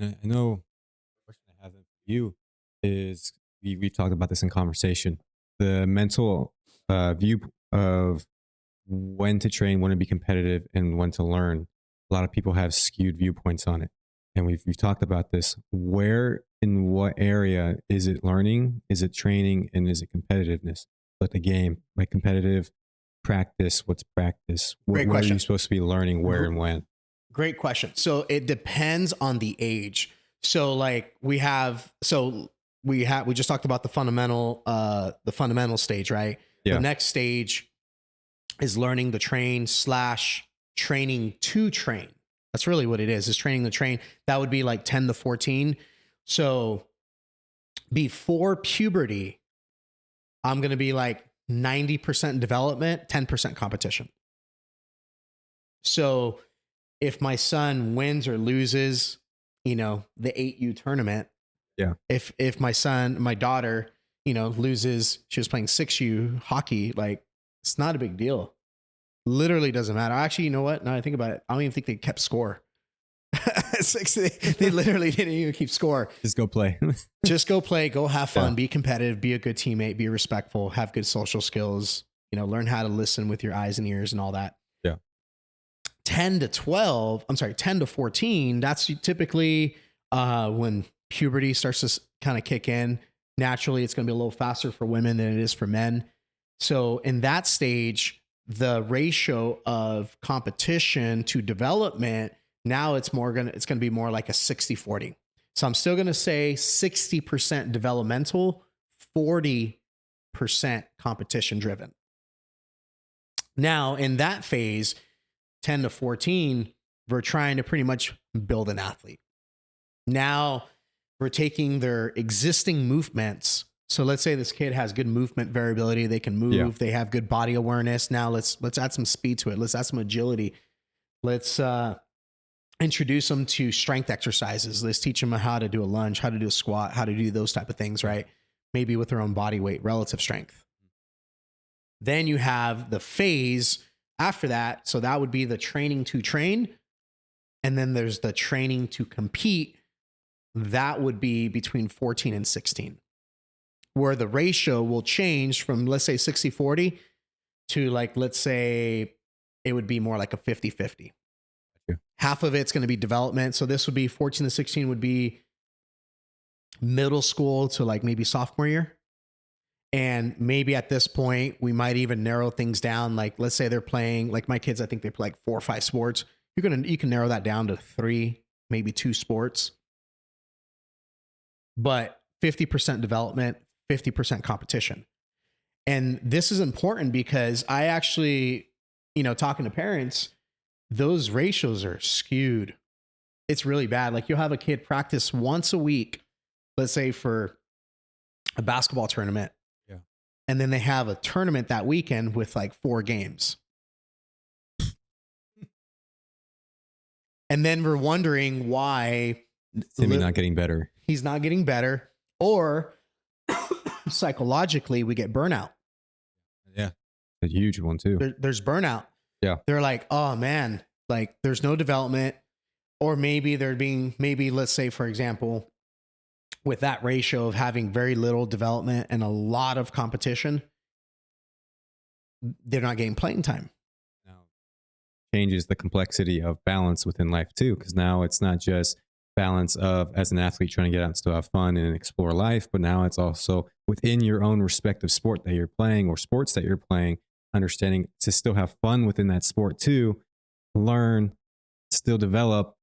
And I know the question I have for you is we've talked about this in conversation. The mental view of when to train, when to be competitive, and when to learn. A lot of people have skewed viewpoints on it. And we've talked about this. Where in what area is it learning? Is it training? And is it competitiveness? But the game, like competitive practice, what's practice? Great Where are you question. supposed to be learning where and when? Great question. So it depends on the age. So like we just talked about the fundamental stage, right? The Yeah. next stage is learning the train slash training to train. That's really what it is training the train. That would be like 10 to 14. So before puberty, I'm going to be like 90% development, 10% competition. So if my son wins or loses, the 8U tournament, Yeah. if my daughter, loses, she was playing 6U hockey, like it's not a big deal. Literally doesn't matter. Actually, you know what? Now I think about it, I don't even think they kept score. They literally didn't even keep score. Just go play. Just go play, go have fun, Yeah. be competitive, be a good teammate, be respectful, have good social skills, learn how to listen with your eyes and ears and all that. Yeah. 10 to 14, that's typically when puberty starts to kind of kick in. Naturally, it's going to be a little faster for women than it is for men. So in that stage, the ratio of competition to development, now it's going to be more like a 60-40. So I'm still going to say 60% developmental, 40% competition driven. Now in that phase, 10 to 14, we're trying to pretty much build an athlete. Now we're taking their existing movements. So let's say this kid has good movement variability. They can move. Yeah. They have good body awareness. Now let's add some speed to it. Let's add some agility. Let's introduce them to strength exercises. Let's teach them how to do a lunge, how to do a squat, how to do those type of things, right? Maybe with their own body weight, relative strength. Then you have the phase after that. So that would be the training to train. And then there's the training to compete. That would be between 14 and 16, where the ratio will change from, let's say 60-40 to like, let's say it would be more like a 50-50. Yeah. Half of it's going to be development. So this would be 14 to 16 would be middle school to like maybe sophomore year. And maybe at this point, we might even narrow things down. Like, let's say they're playing, like my kids, I think they play like 4 or 5 sports. You can narrow that down to 3, maybe 2 sports. But 50% development, 50% competition. And this is important because I actually, talking to parents, those ratios are skewed. It's really bad. Like you'll have a kid practice once a week, let's say for a basketball tournament. Yeah. And then they have a tournament that weekend with like 4 games. And then we're wondering why Maybe not getting better. he's not getting better, or psychologically we get burnout. Yeah. A huge one too. There's burnout. Yeah. They're like, oh man, like there's no development. Or maybe let's say, for example, with that ratio of having very little development and a lot of competition, they're not getting playing time. Now changes the complexity of balance within life too, because now it's not just balance of as an athlete trying to get out and still have fun and explore life, but now it's also within your own respective sport that you're playing or sports that you're playing, understanding to still have fun within that sport too, learn, still develop,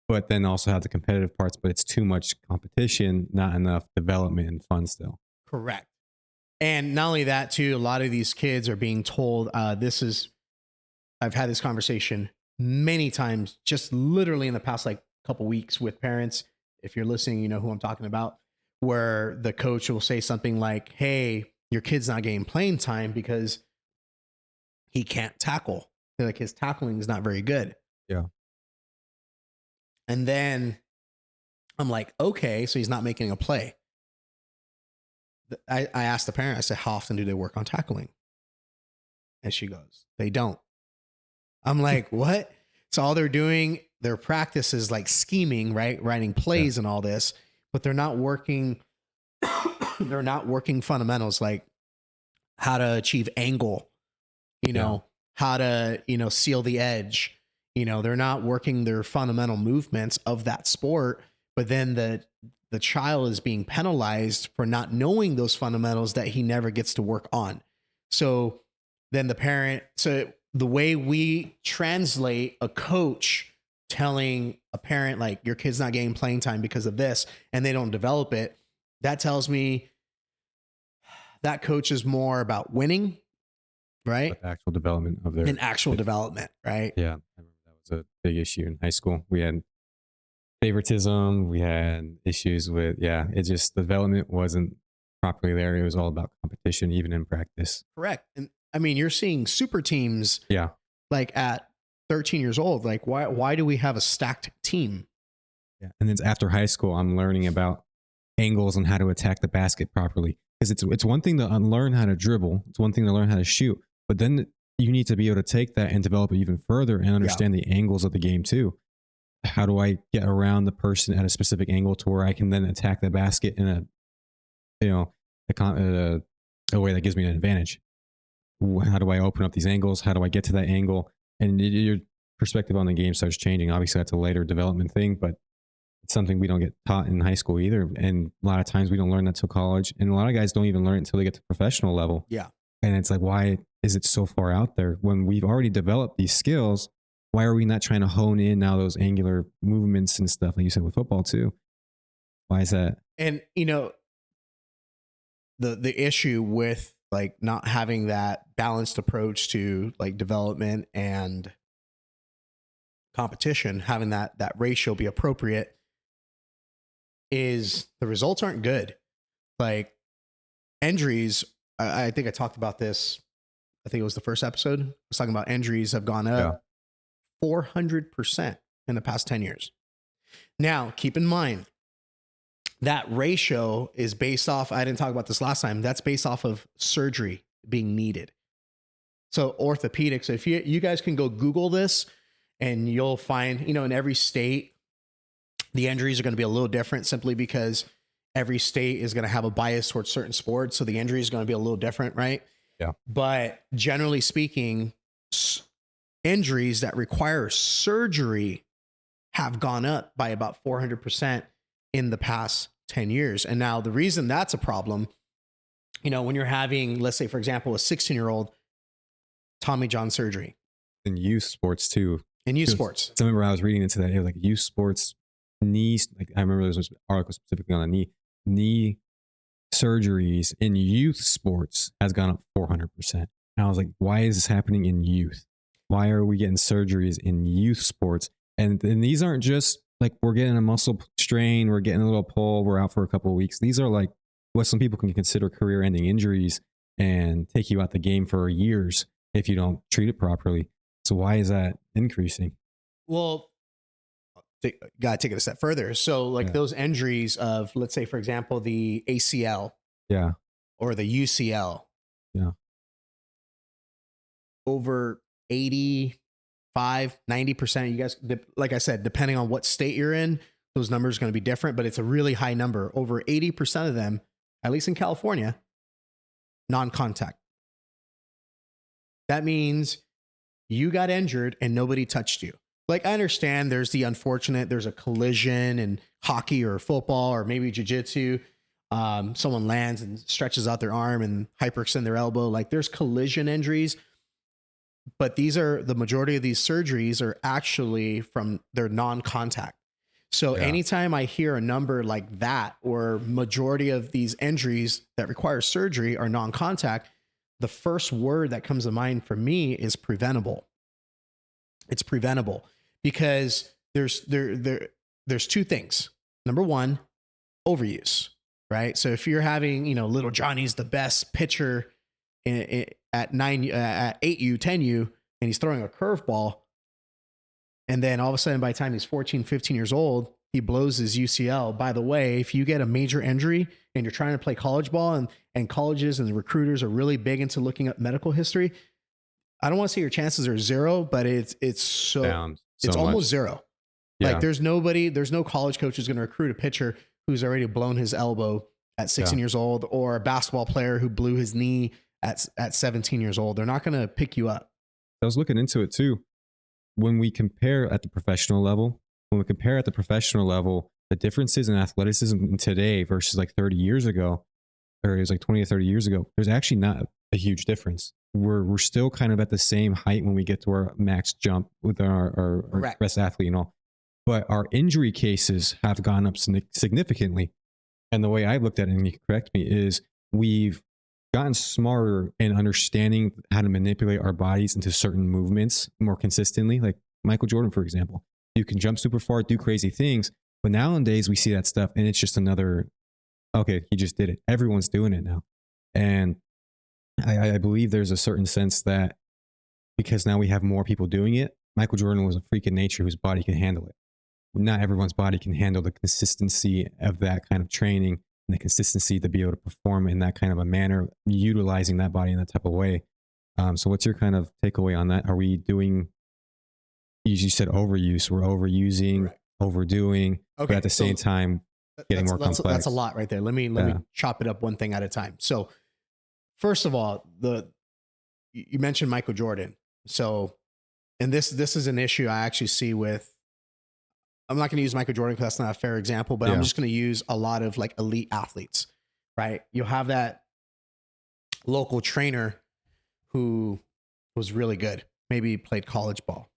but then also have the competitive parts, but it's too much competition, not enough development and fun still. CouRect. And not only that too, a lot of these kids are being told, I've had this conversation many times, just literally in the past like couple weeks with parents. If you're listening, you know who I'm talking about, where the coach will say something like, hey, your kid's not getting playing time because he can't tackle. Like his tackling is not very good. Yeah. And then I'm like, okay, so he's not making a play. I asked the parent, I said, how often do they work on tackling? And she goes, they don't. I'm like, what? So all they're doing their practice is like scheming, right? Writing Yeah. plays and all this, but they're not working they're not working fundamentals like how to achieve angle, Yeah. how to, seal the edge. They're not working their fundamental movements of that sport, but then the child is being penalized for not knowing those fundamentals that he never gets to work on. So then the way we translate a coach telling a parent like your kid's not getting playing time because of this and they don't develop it, that tells me that coach is more about winning, right? But the actual development of their And actual development, right? Yeah, I remember that was a big issue in high school. We had favoritism, we had issues with it just the development wasn't properly there. It was all about competition, even in practice. Correct. And I mean, you're seeing super teams Yeah. like at 13 years old. Like, why do we have a stacked team? Yeah. And then after high school, I'm learning about angles and how to attack the basket properly. Because it's one thing to unlearn how to dribble, it's one thing to learn how to shoot, but then you need to be able to take that and develop it even further and understand the angles of the game too. How do I get around the person at a specific angle to where I can then attack the basket in a way that gives me an advantage? How do I open up these angles? How do I get to that angle? And your perspective on the game starts changing. Obviously, that's a later development thing, but it's something we don't get taught in high school either. And a lot of times we don't learn that till college. And a lot of guys don't even learn it until they get to professional level. Yeah. And it's like, why is it so far out there when we've already developed these skills? Why are we not trying to hone in now those angular movements and stuff, like you said with football too? Why is that? And the issue with like not having that balanced approach to like development and competition, having that ratio be appropriate, is the results aren't good. Like injuries, I think I talked about this. I think it was the first episode. I was talking about injuries have gone up 400% in the past 10 years. Now, keep in mind, that ratio is based off, I didn't talk about this last time, that's based off of surgery being needed. So orthopedics, if you guys can go Google this and you'll find, in every state, the injuries are going to be a little different simply because every state is going to have a bias towards certain sports. So the injury is going to be a little different, right? Yeah. But generally speaking, injuries that require surgery have gone up by about 400% in the past 10 years. And now the reason that's a problem, when you're having, let's say, for example, a 16-year-old Tommy John surgery. In youth sports too. In youth sports. I remember I was reading into that. It was like youth sports knees. Like I remember there was an article specifically on the knee surgeries in youth sports has gone up 400%. And I was like, why is this happening in youth? Why are we getting surgeries in youth sports? And these aren't just like we're getting a muscle strain, we're getting a little pull, we're out for a couple of weeks. These are like what some people can consider career-ending injuries and take you out the game for years if you don't treat it properly. So why is that increasing? Well, got to take it a step further. So like those injuries of, let's say, for example, the ACL or the UCL, over 90%, you guys, like I said, depending on what state you're in, those numbers are going to be different, but it's a really high number. Over 80% of them, at least in California, non-contact. That means you got injured and nobody touched you. Like, I understand there's a collision in hockey or football or maybe jiu-jitsu. Someone lands and stretches out their arm and hyperextend their elbow. Like, there's collision injuries. But the majority of these surgeries are actually from their non-contact. So anytime I hear a number like that, or majority of these injuries that require surgery are non-contact, the first word that comes to mind for me is preventable. It's preventable because there's two things. Number one, overuse, right? So if you're having, little Johnny's the best pitcher at 8U, 10U, and he's throwing a curveball, and then all of a sudden, by the time he's 14, 15 years old, he blows his UCL. By the way, if you get a major injury and you're trying to play college ball, and colleges and the recruiters are really big into looking up medical history, I don't want to say your chances are zero, but it's almost zero. Like Yeah. there's no college coach who's going to recruit a pitcher who's already blown his elbow at 16 Yeah. years old, or a basketball player who blew his knee at 17 years old. They're not going to pick you up. I was looking into it too. When we compare at the professional level, the differences in athleticism today versus like 30 years ago, or it was like 20 or 30 years ago, there's actually not a huge difference. We're still kind of at the same height when we get to our max jump with our Correct. best athlete and all. But our injury cases have gone up significantly. And the way I looked at it, and you can correct me, is we've gotten smarter in understanding how to manipulate our bodies into certain movements more consistently. Like Michael Jordan, for example, you can jump super far, do crazy things. But nowadays we see that stuff and it's just another, okay, he just did it. Everyone's doing it now. And I believe there's a certain sense that because now we have more people doing it, Michael Jordan was a freak in nature whose body can handle it. Not everyone's body can handle the consistency of that kind of training and the consistency to be able to perform in that kind of a manner, utilizing that body in that type of way. So what's your kind of takeaway on that? Are we doing, you said overuse, we're overusing, Correct. overdoing, but at the same time, getting more complex. That's a lot right there. Let me chop it up one thing at a time. So first of all, you mentioned Michael Jordan. So, and this is an issue I actually see with, I'm not going to use Michael Jordan because that's not a fair example, but I'm just going to use a lot of like elite athletes, right? You'll have that local trainer who was really good, maybe played college ball.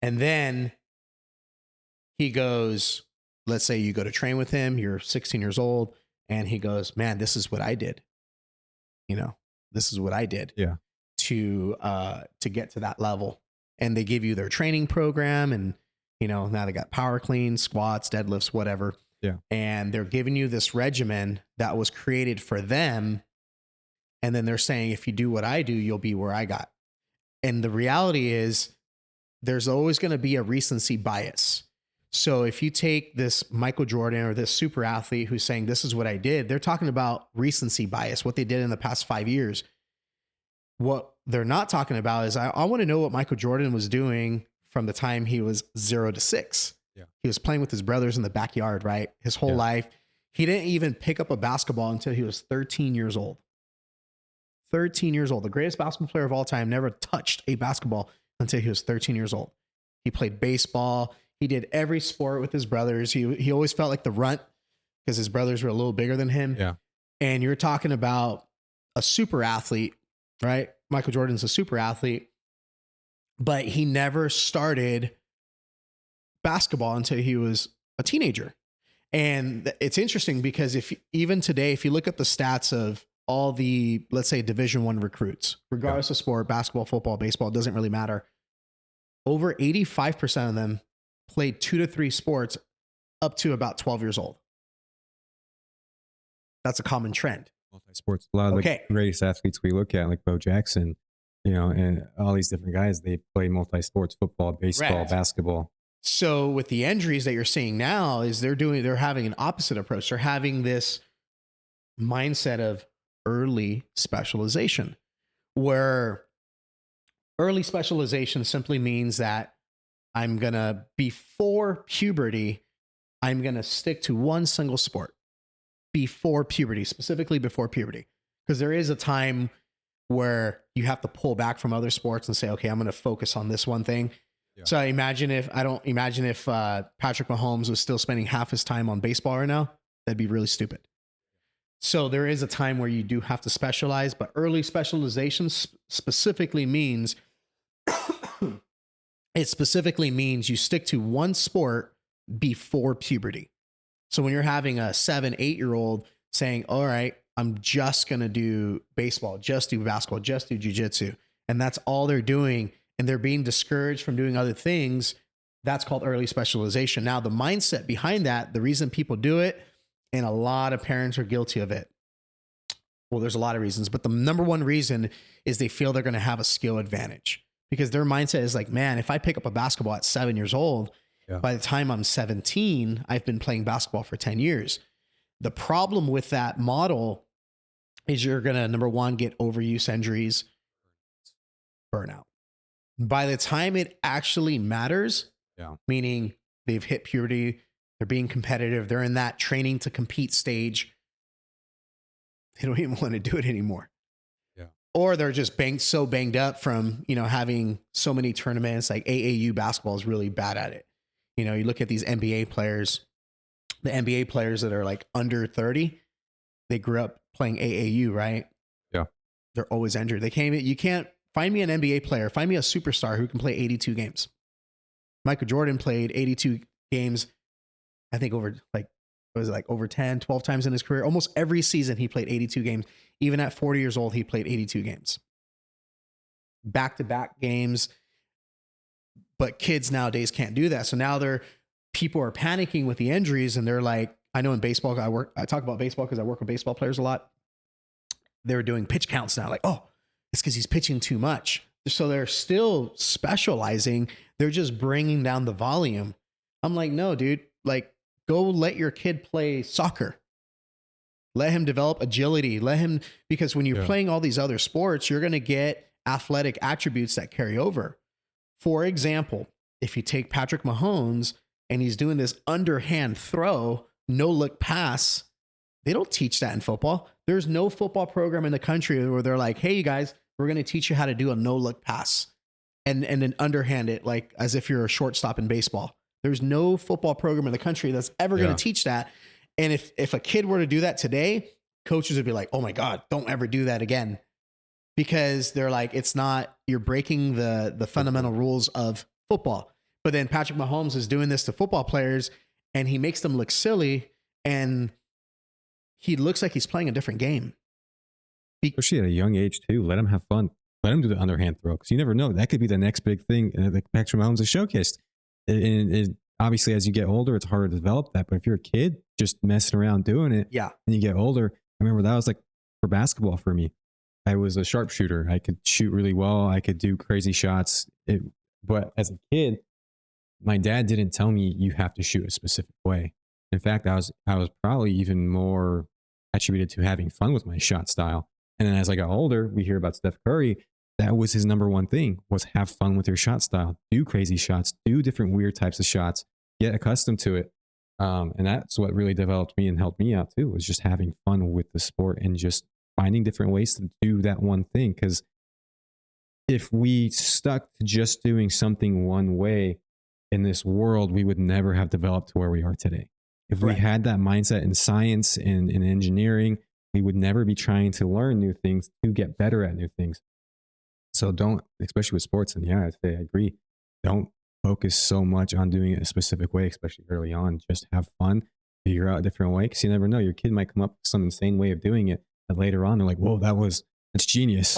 And then he goes, let's say you go to train with him, you're 16 years old, and he goes, man, this is what I did. This is what I did to get to that level. And they give you their training program, and now they got power clean, squats, deadlifts, whatever. Yeah. And they're giving you this regimen that was created for them. And then they're saying, if you do what I do, you'll be where I got. And the reality is there's always going to be a recency bias. So if you take this Michael Jordan or this super athlete who's saying, this is what I did, they're talking about recency bias, what they did in the past 5 years. What they're not talking about is I want to know what Michael Jordan was doing from the time he was 0 to 6. Yeah. He was playing with his brothers in the backyard, right? His whole life. He didn't even pick up a basketball until he was 13 years old. 13 years old. The greatest basketball player of all time never touched a basketball until he was 13 years old. He played baseball. He did every sport with his brothers. He always felt like the runt because his brothers were a little bigger than him. Yeah. And you're talking about a super athlete, right? Michael Jordan's a super athlete, but he never started basketball until he was a teenager. And it's interesting because if even today, if you look at the stats of all the, let's say, Division I recruits, regardless of sport, basketball, football, baseball, it doesn't really matter. Over 85% of them played 2 to 3 sports up to about 12 years old. That's a common trend. Multi-sports. A lot of the greatest athletes we look at, like Bo Jackson, and all these different guys, they play multi-sports, football, baseball, basketball. So with the injuries that you're seeing now is they're having an opposite approach. They're having this mindset of early specialization, where early specialization simply means that before puberty, I'm going to stick to one single sport before puberty, specifically before puberty. Because there is a time where you have to pull back from other sports and say, okay, I'm going to focus on this one thing. Yeah. So imagine if Patrick Mahomes was still spending half his time on baseball right now. That'd be really stupid. So there is a time where you do have to specialize, but early specialization specifically means you stick to one sport before puberty. So when you're having a 7-8-year-old saying, all right, I'm just going to do baseball, just do basketball, just do jujitsu, and that's all they're doing, and they're being discouraged from doing other things, that's called early specialization. Now, the mindset behind that, the reason people do it, and a lot of parents are guilty of it. Well, there's a lot of reasons, but the number one reason is they feel they're going to have a skill advantage because their mindset is like, man, if I pick up a basketball at 7 years old, by the time I'm 17, I've been playing basketball for 10 years. The problem with that model is you're going to, number one, get overuse injuries, burnout. By the time it actually matters, Yeah. meaning they've hit puberty, they're being competitive, they're in that training to compete stage. They don't even want to do it anymore. Yeah. Or they're just so banged up from, having so many tournaments. Like AAU basketball is really bad at it. You look at these NBA players, the NBA players that are like under 30, they grew up playing AAU, right? Yeah. They're always injured. You can't find me an NBA player, find me a superstar who can play 82 games. Michael Jordan played 82 games, I think over over 10, 12 times in his career. Almost every season he played 82 games. Even at 40 years old, he played 82 games. Back-to-back games. But kids nowadays can't do that. So now people are panicking with the injuries, and they're like, I know in baseball, I talk about baseball because I work with baseball players a lot. They're doing pitch counts now. Like, oh, it's because he's pitching too much. So they're still specializing. They're just bringing down the volume. I'm like, no, dude, like, go let your kid play soccer. Let him develop agility. Because when you're playing all these other sports, you're going to get athletic attributes that carry over. For example, if you take Patrick Mahomes and he's doing this underhand throw, no look pass, they don't teach that in football. There's no football program in the country where they're like, hey, you guys, we're going to teach you how to do a no look pass and then underhand it like as if you're a shortstop in baseball. There's no football program in the country that's ever going to teach that. And if a kid were to do that today, coaches would be like, oh my God, don't ever do that again. Because they're like, you're breaking the fundamental rules of football. But then Patrick Mahomes is doing this to football players and he makes them look silly and he looks like he's playing a different game. Especially at a young age too. Let him have fun. Let him do the underhand throw because you never know. That could be the next big thing that Patrick Mahomes is showcased. And obviously, as you get older, it's harder to develop that. But if you're a kid just messing around doing it, and you get older, I remember that was like for basketball for me. I was a sharpshooter. I could shoot really well. I could do crazy shots. But as a kid, my dad didn't tell me you have to shoot a specific way. In fact, I was probably even more attributed to having fun with my shot style. And then as I got older, we hear about Steph Curry. That was his number one thing, was have fun with your shot style. Do crazy shots. Do different weird types of shots. Get accustomed to it. And that's what really developed me and helped me out too, was just having fun with the sport and just finding different ways to do that one thing. Because if we stuck to just doing something one way in this world, we would never have developed to where we are today. If we had that mindset in science and in engineering, we would never be trying to learn new things to get better at new things. So don't, especially with sports, and yeah, I agree, don't focus so much on doing it a specific way, especially early on. Just have fun, figure out a different way, because you never know. Your kid might come up with some insane way of doing it, and later on they're like, whoa, that's genius.